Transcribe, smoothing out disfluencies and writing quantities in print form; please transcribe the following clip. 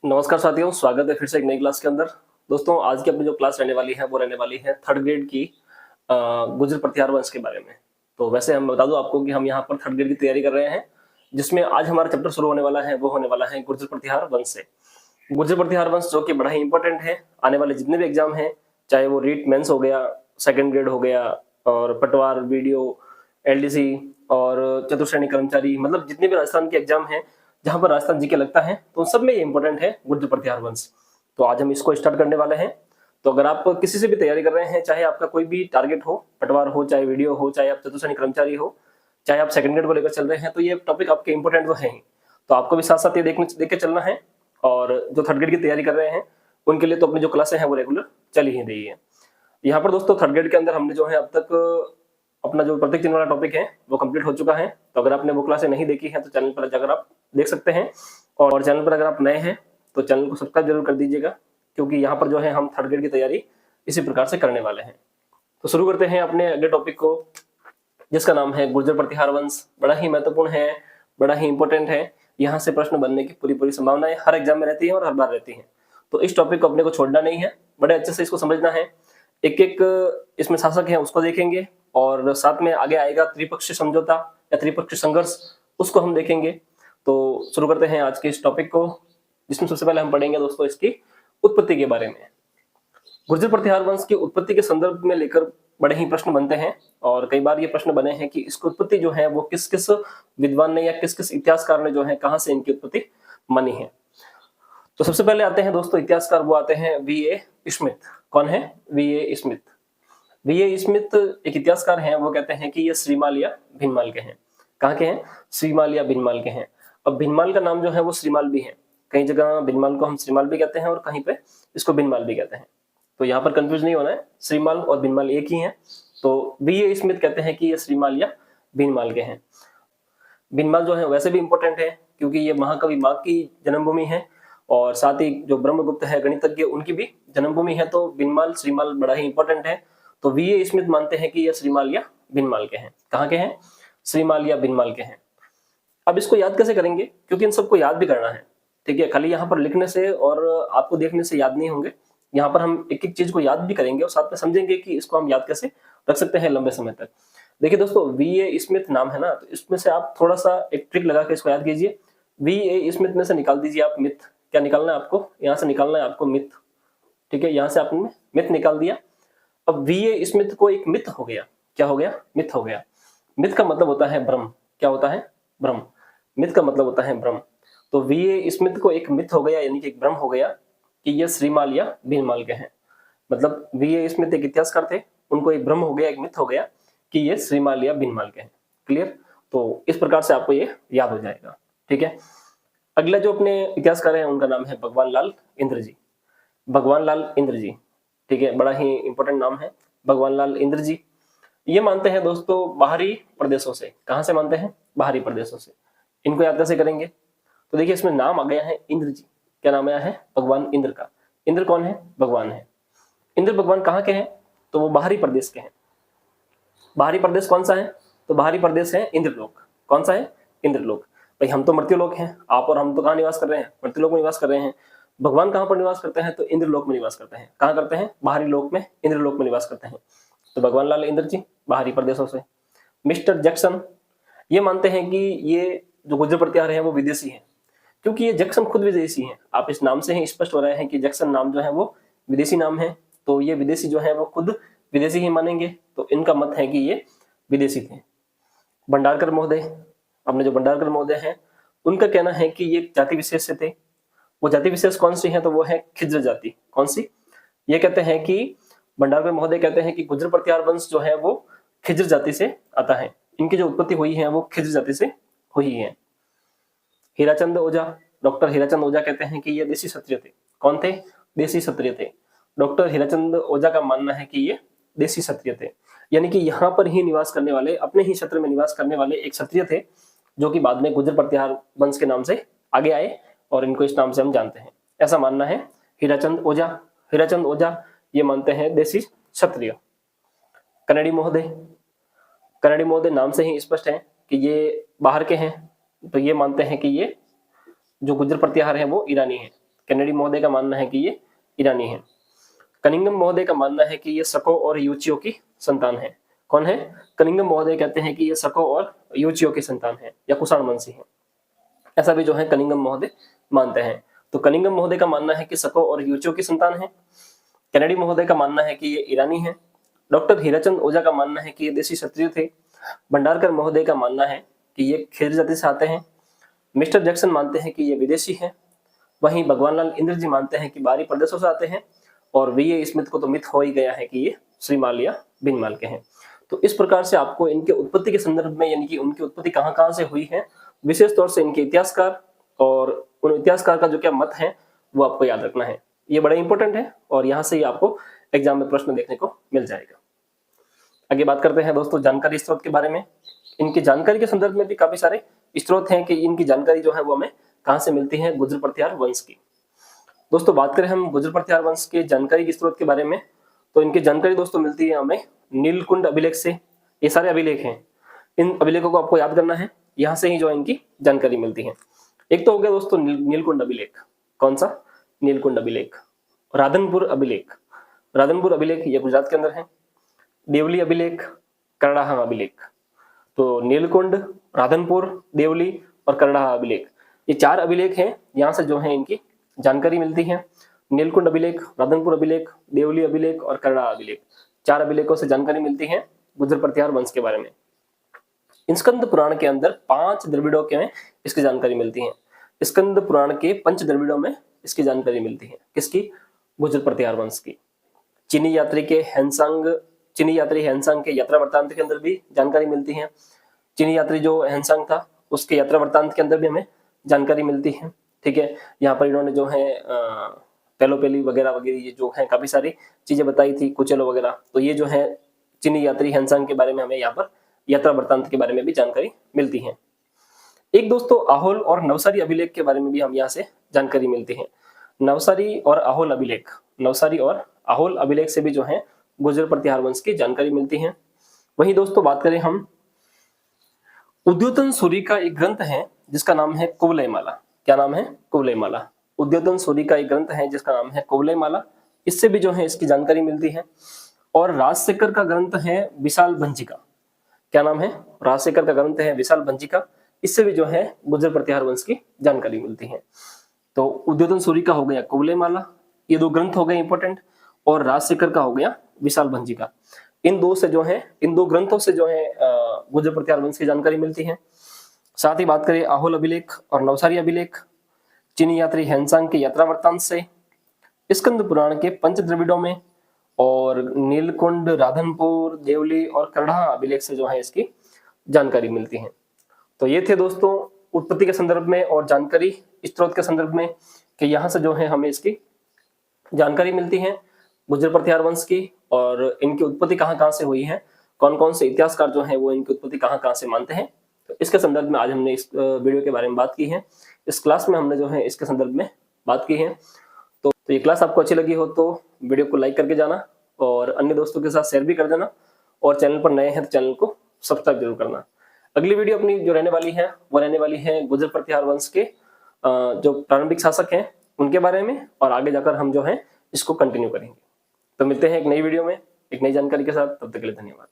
नमस्कार साथियों, स्वागत है फिर से एक नई क्लास के अंदर। दोस्तों, आज की अपनी जो क्लास रहने वाली है वो रहने वाली है थर्ड ग्रेड की गुर्जर प्रतिहार वंश के बारे में। तो वैसे हम बता दूं आपको कि हम यहाँ पर थर्ड ग्रेड की तैयारी कर रहे हैं, जिसमें आज हमारा चैप्टर शुरू होने वाला है वो होने वाला है गुर्जर प्रतिहार वंश से। गुर्जर प्रतिहार वंश जो कि बड़ा ही इंपॉर्टेंट है। आने वाले जितने भी एग्जाम हैं, चाहे वो रीट मेंस हो गया, सेकंड ग्रेड हो गया, और पटवार, वीडियो, एलडीसी और चतुश्रेणी कर्मचारी, मतलब जितने भी राजस्थान के एग्जाम हैं जहां पर राजस्थान जीके लगता है, तो उन सब में ये इंपॉर्टेंट है गुर्जर प्रतिहार वंश। तो आज हम इसको स्टार्ट करने वाले हैं। तो अगर आप किसी से भी तैयारी कर रहे हैं, चाहे आपका कोई भी टारगेट हो, पटवार हो, चाहे वीडियो हो, चाहे आप चतुश्रेणी कर्मचारी हो, चाहे आप सेकंड ग्रेड को लेकर चल रहे हैं, तो ये टॉपिक आपके इंपॉर्टेंट तो है ही। तो आपको भी साथ साथ ये देख के चलना है। और जो थर्ड ग्रेड की तैयारी कर रहे हैं उनके लिए तो अपनी जो क्लासें हैं वो रेगुलर चल ही रही है। यहाँ पर दोस्तों थर्ड ग्रेड के अंदर हमने जो है अब तक अपना जो प्रत्येक चिन्ह वाला टॉपिक है वो कंप्लीट हो चुका है। तो अगर आपने वो क्लासें नहीं देखी है तो चैनल पर जाकर आप देख सकते हैं। और चैनल पर अगर आप नए हैं तो चैनल को सब्सक्राइब जरूर कर दीजिएगा, क्योंकि यहाँ पर जो है हम थर्ड ग्रेड की तैयारी इसी प्रकार से करने वाले हैं। तो शुरू करते हैं अपने अगले टॉपिक को, जिसका नाम है गुर्जर प्रतिहार वंश। बड़ा ही महत्वपूर्ण है, बड़ा ही इंपॉर्टेंट है। यहाँ से प्रश्न बनने की पूरी पूरी संभावनाएं हर एग्जाम में रहती है और हर बार रहती है। तो इस टॉपिक को अपने को छोड़ना नहीं है, बड़े अच्छे से इसको समझना है। एक एक इसमें शासक है उसको देखेंगे, और साथ में आगे आएगा त्रिपक्षीय समझौता या त्रिपक्षीय संघर्ष, उसको हम देखेंगे। तो शुरू करते हैं आज के इस टॉपिक को, जिसमें सबसे पहले हम पढ़ेंगे दोस्तों इसकी उत्पत्ति के बारे में। गुर्जर प्रतिहार वंश की उत्पत्ति के संदर्भ में लेकर बड़े ही प्रश्न बनते हैं, और कई बार ये प्रश्न बने हैं कि इसकी उत्पत्ति जो है वो किस किस विद्वान ने या किस किस इतिहासकार ने जो है कहां से इनकी उत्पत्ति मानी है। तो सबसे पहले आते हैं दोस्तों इतिहासकार, वो आते हैं वी.ए. स्मिथ। कौन है? वी.ए. स्मिथ। वी.ए. स्मिथ एक इतिहासकार हैं। वो कहते हैं कि ये श्रीमाल या भिनमाल के हैं। कहाँ के हैं? श्रीमाल या भिनमाल के हैं। अब भिनमाल का नाम जो है वो श्रीमाल भी है। कई जगह भिनमाल को हम श्रीमाल भी कहते हैं और कहीं पे इसको भिनमाल भी कहते हैं। तो यहाँ पर कंफ्यूज नहीं होना है, श्रीमाल और भिनमाल एक ही हैं। तो वी.ए. स्मिथ कहते हैं कि ये श्रीमाल या भिनमाल के हैं। भिनमाल जो है वैसे भी इंपॉर्टेंट है, क्योंकि ये महाकवि माघ की जन्मभूमि है, और साथ ही जो ब्रह्मगुप्त है गणितज्ञ उनकी भी जन्मभूमि है। तो भिनमाल श्रीमाल बड़ा ही इंपॉर्टेंट है। तो वी.ए. स्मिथ मानते हैं कि ये श्रीमाल या भिनमाल के हैं। कहाँ के हैं? श्रीमाल या भिनमाल के हैं। अब इसको याद कैसे करेंगे, क्योंकि इन सबको याद भी करना है। ठीक है, खाली यहाँ पर लिखने से और आपको देखने से याद नहीं होंगे। यहाँ पर हम एक एक चीज को याद भी करेंगे और साथ में समझेंगे कि इसको हम याद कैसे रख सकते हैं लंबे समय तक। देखिए दोस्तों, वी.ए. स्मिथ नाम है ना, तो इसमें से आप थोड़ा सा एक ट्रिक लगा के इसको याद कीजिए। वी.ए. स्मिथ में से निकाल दीजिए आप मिथ। क्या निकालना है आपको? यहाँ से निकालना है आपको मिथ। ठीक है, यहाँ से आपने मिथ निकाल दिया। अब वी.ए. स्मिथ को एक मिथ हो गया। क्या हो गया? मिथ हो गया। मिथ का मतलब होता है भ्रम। क्या होता है? भ्रम। मिथ का मतलब होता है भ्रम। तो वी.ए. स्मिथ को एक मिथ हो गया, यानी कि एक भ्रम हो गया कि ये श्रीमाल या भिनमाल के हैं। मतलब वी.ए. स्मिथ एक इतिहासकार थे, उनको एक भ्रम हो गया, एक मिथ हो गया कि ये श्रीमाल या भिनमाल के हैं। क्लियर? तो इस प्रकार से आपको ये याद हो जाएगा। ठीक है, अगला जो अपने इतिहासकार हैं उनका नाम है भगवान लाल इंद्र जी। भगवान लाल इंद्र जी, ठीक है, बड़ा ही इंपॉर्टेंट नाम है भगवान लाल इंद्र जी। ये मानते हैं दोस्तों बाहरी प्रदेशों से। कहां से मानते हैं? बाहरी प्रदेशों से। इनको याद कैसे करेंगे? तो देखिए इसमें नाम आ गया है इंद्र जी। क्या नाम आया है? भगवान इंद्र का। इंद्र कौन है? भगवान है। इंद्र भगवान कहाँ के हैं? तो वो बाहरी प्रदेश के हैं। बाहरी प्रदेश कौन सा है? तो बाहरी प्रदेश है इंद्रलोक। कौन सा है? इंद्रलोक। भाई हम तो मर्त्यलोक हैं, आप और हम तो कहाँ निवास कर रहे हैं? मर्त्यलोक में निवास कर रहे हैं। भगवान कहाँ पर निवास करते हैं? तो इंद्रलोक में निवास करते हैं। कहाँ करते हैं? बाहरी लोक में, इंद्रलोक में निवास करते हैं। तो भगवान लाल इंद्र जी बाहरी प्रदेशों से। मिस्टर जैक्सन, ये मानते हैं कि ये जो गुर्जर प्रतिहार है वो विदेशी है, क्योंकि ये जैक्सन खुद विदेशी है। आप इस नाम से ही स्पष्ट हो रहे हैं कि जैक्सन नाम जो है वो विदेशी नाम है। तो ये विदेशी जो है वो खुद विदेशी ही मानेंगे। तो इनका मत है कि ये विदेशी थे। भंडारकर महोदय, अपने जो भंडारकर महोदय हैं, उनका कहना है कि ये जाति विशेष से थे। वो जाति विशेष कौन सी है? तो वो है खिज्र जाति। कौन सी? ये कहते हैं कि भंडारकर महोदय कहते हैं कि गुर्जर प्रतिहार वंश जो है वो खिज्र जाति से आता है। इनकी जो उत्पत्ति हुई है वो खिज्र जाति से हुई है। हीराचंद ओझा, डॉक्टर हीराचंद ओझा कहते हैं कि ये देसी क्षत्रिय थे। कौन थे? देसी क्षत्रिय थे। डॉक्टर हीराचंद ओझा का मानना है कि ये देसी क्षत्रिय थे, यानी कि यहाँ पर ही निवास करने वाले, अपने ही क्षेत्र में निवास करने वाले एक क्षत्रिय थे, जो कि बाद में गुर्जर प्रतिहार वंश के नाम से आगे आए, और इनको इस नाम से हम जानते हैं। ऐसा मानना है हीराचंद ओझा। हीराचंद ओझा ये मानते हैं देसी क्षत्रिय। कनेडी महोदय, कनेडी महोदय नाम से ही स्पष्ट है कि ये बाहर के हैं। तो ये मानते हैं कि ये जो गुर्जर प्रतिहार है वो ईरानी है। कैनेडी महोदय का मानना है कि ये ईरानी है। कनिंघम महोदय का मानना है कि ये सको और यूचियो की संतान है। कौन है? कनिंघम महोदय कहते हैं कि ये सको और यूचियो की संतान है या कुषाण वंशी है, ऐसा भी जो है कनिंघम महोदय मानते हैं। तो कनिंघम महोदय का मानना है कि सको और यूचियो की संतान है। कैनेडी महोदय का मानना है कि ये ईरानी है। डॉक्टर हीराचंद ओझा का मानना है कि ये देसी क्षत्रिय थे। भंडारकर महोदय का मानना है कि ये खेर जाति से आते हैं। मिस्टर जैक्सन मानते हैं कि ये विदेशी है। वहीं भगवानलाल इंद्र जी मानते हैं कि बाहरी प्रदेशों से आते हैं। और वी स्मिथ को तो मिथ हो ही गया है कि ये श्रीमाल या बिनमाल के हैं। तो इस प्रकार से आपको इनके उत्पत्ति के संदर्भ में, यानी कि उनकी उत्पत्ति कहाँ कहाँ से हुई है, विशेष तौर से इनके इतिहासकार और उन इतिहासकार का जो क्या मत है वो आपको याद रखना है। ये बड़ा इंपॉर्टेंट है और यहाँ से ही आपको एग्जाम में प्रश्न देखने को मिल जाएगा। आगे बात करते हैं दोस्तों जानकारी स्रोत के बारे में। इनकी जानकारी के संदर्भ में भी काफी सारे स्रोत हैं कि इनकी जानकारी जो है वो हमें कहाँ से मिलती है, गुर्जर प्रतिहार वंश की। दोस्तों बात करें हम गुर्जर प्रतिहार वंश के जानकारी के स्रोत के बारे में, तो इनकी जानकारी दोस्तों मिलती है हमें नीलकुंड अभिलेख से। ये सारे अभिलेख हैं, इन अभिलेखों को आपको याद करना है, यहाँ से ही जो इनकी जानकारी मिलती है। एक तो हो गया दोस्तों नीलकुंड अभिलेख। कौन सा? नीलकुंड अभिलेख। राधनपुर अभिलेख। राधनपुर अभिलेख ये गुजरात के अंदर है। देवली अभिलेख, करड़ाहा अभिलेख। तो नीलकुंड, राधनपुर, देवली और करड़ाहा अभिलेख, ये 4 अभिलेख हैं, यहाँ से जो है इनकी जानकारी मिलती है। नीलकुंड अभिलेख, राधनपुर अभिलेख, देवली अभिलेख और करड़ाहा अभिलेख, 4 अभिलेखों से जानकारी मिलती है गुर्जर प्रतिहार वंश के बारे में। स्कंद पुराण के अंदर 5 द्रविड़ों के में इसकी जानकारी मिलती है। स्कंद पुराण के 5 द्रविड़ों में इसकी जानकारी मिलती है। किसकी? गुर्जर प्रतिहार वंश की। चीनी यात्री हैंसांग के यात्रा वृत्तांत के अंदर भी जानकारी मिलती है। चीनी यात्री जो हैंसांग था उसके यात्रा वृत्तांत के अंदर भी हमें जानकारी मिलती है। ठीक है, यहाँ पर इन्होंने जो है पेलोपेली वगैरह वगैरह ये जो है काफी सारी चीजें बताई थी, कुचेलो वगैरह। तो ये जो है चीनी यात्री हैंसांग के बारे में हमें यहाँ पर यात्रा वृत्तांत के बारे में भी जानकारी मिलती है। एक दोस्तों आहोल और नवसारी अभिलेख के बारे में भी हम यहाँ से जानकारी मिलती है। नवसारी और आहोल अभिलेख, नवसारी और आहोल अभिलेख से भी जो है गुर्जर प्रतिहार वंश की जानकारी मिलती है। वहीं दोस्तों बात करें हम उद्योतन सूरी का एक ग्रंथ है जिसका नाम है कुवलयमाला। क्या नाम है? कुवलयमाला। उद्योतन सूरी का एक ग्रंथ है जिसका नाम है कुवलयमाला, इससे भी जो है इसकी जानकारी मिलती है। और राजशेखर का ग्रंथ है विशाल भंजिका। क्या नाम है? राजशेखर का ग्रंथ है विशाल भंजिका, इससे भी जो है गुर्जर प्रतिहार वंश की जानकारी मिलती है। तो उद्योतन सूरी का हो गया कुवलयमाला, ये 2 ग्रंथ हो गए इंपॉर्टेंट, और राजशेखर का हो गया विशाल भंजिका। इन 2 ग्रंथों से जो है गुर्जर प्रतिहार वंश की जानकारी मिलती है। साथ ही बात करें आहोल अभिलेख और नवसारी अभिलेख, चीनी यात्री हैंसांग के यात्रा वृत्तांत से, स्कंद पुराण के 5 द्रविड़ों में, और नीलकुंड, राधनपुर, देवली और करड़ाहा अभिलेख से जो है इसकी जानकारी मिलती है। तो ये थे दोस्तों उत्पत्ति के संदर्भ में और जानकारी स्रोत के संदर्भ में कि यहाँ से जो है हमें इसकी जानकारी मिलती है गुर्जर प्रतिहार वंश की, और इनकी उत्पत्ति कहाँ कहाँ से हुई है, कौन कौन से इतिहासकार जो है वो इनकी उत्पत्ति कहाँ कहाँ से मानते हैं। तो इसके संदर्भ में आज हमने इस वीडियो के बारे में बात की है। इस क्लास में हमने जो है इसके संदर्भ में बात की है। तो ये क्लास आपको अच्छी लगी हो तो वीडियो को लाइक करके जाना और अन्य दोस्तों के साथ शेयर भी कर देना, और चैनल पर नए हैं तो चैनल को सब्सक्राइब जरूर करना। अगली वीडियो अपनी जो रहने वाली है वो रहने वाली है गुर्जर प्रतिहार वंश के जो प्रारंभिक शासक हैं उनके बारे में, और आगे जाकर हम जो है इसको कंटिन्यू करेंगे। तो मिलते हैं एक नई वीडियो में एक नई जानकारी के साथ, तब तक के लिए धन्यवाद।